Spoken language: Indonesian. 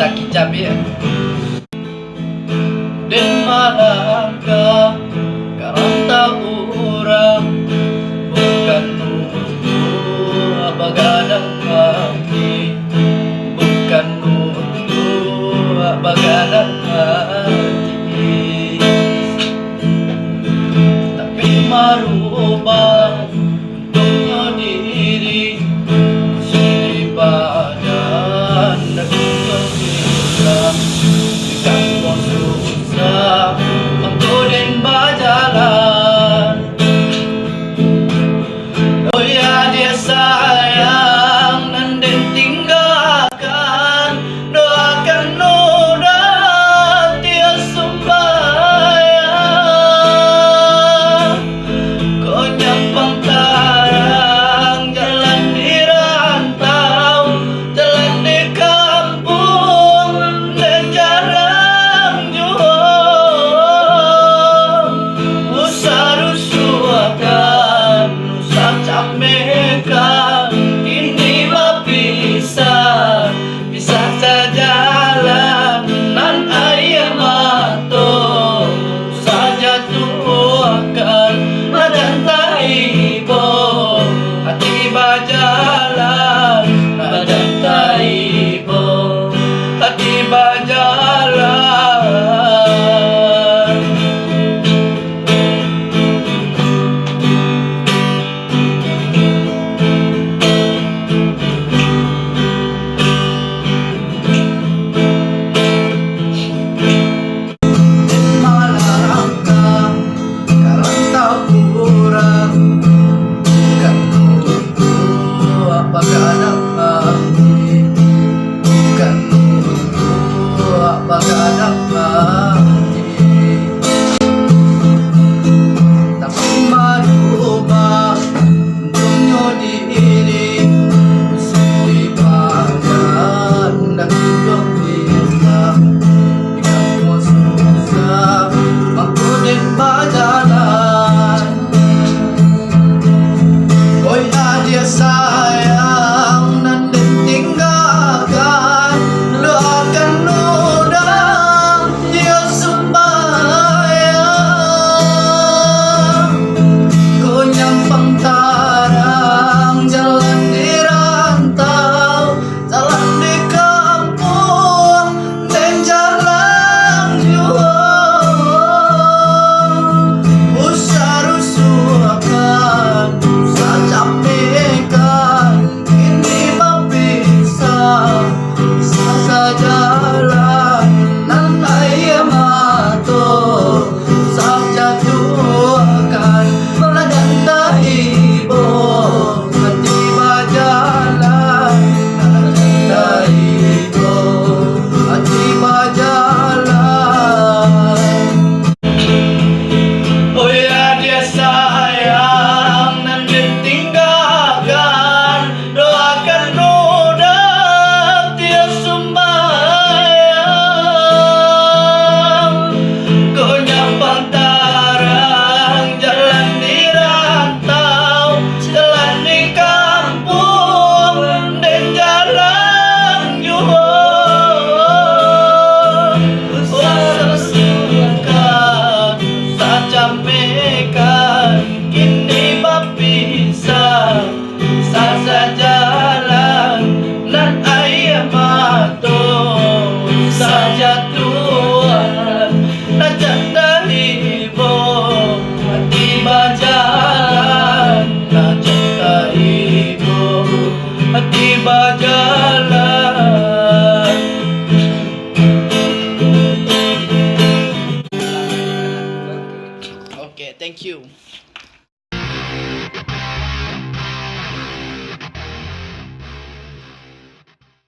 sakit cabai ya. Den malangka karanta urang bukan nunggu bagadang hati, bukan nunggu bagadang hati, tapi marubah untuknya diri sendiri badan dan untuknya susah susah untuk den berjalan. Oh ya dia sayang dan den tinggalkan, doakan udah dia sembahyang. Kau nyampang tarang jalan di rantau, jalan di kampung dan jarang jual. Usah rusuhkan, usah camekan, kini mah pisah sejalan nan ayah mato. Usah jatuhkan badan taibo, hati bajalan badan taibo, hati bajalan. Malangka karanta urang bukan nunggu bagadang hati, bukan nunggu bagadang hati, tapi marubah untuknya diri sendiri badan dan hidup kita. Ikaw susah mangkunin berjalan. Oh ya dia sayang dan den tinggalkan, doakan udah dia sembahyang. Kau nyampang tarang jalan di rantau, jalan di kampung dan jarang jual. Usah rusuhkan, usah camekan, kini mah pisah sejalan nan ayah mato. Usah jatuhkan badan taibo, hati bajalan badan taibo, hati bajalan. Oh ya dia sayang dan den tinggalkan, doakan udah dia sembahyang. Kau nyampang tarang jalan di rantau, jalan di kampung dan jarang jual. Usah rusuhkan, usah camekan, kini mah pisah sejalan nan ayah mato. Usah jatuhan najan taibo, hati bajalan najan taibo, hati bajalan. Okay, thank you.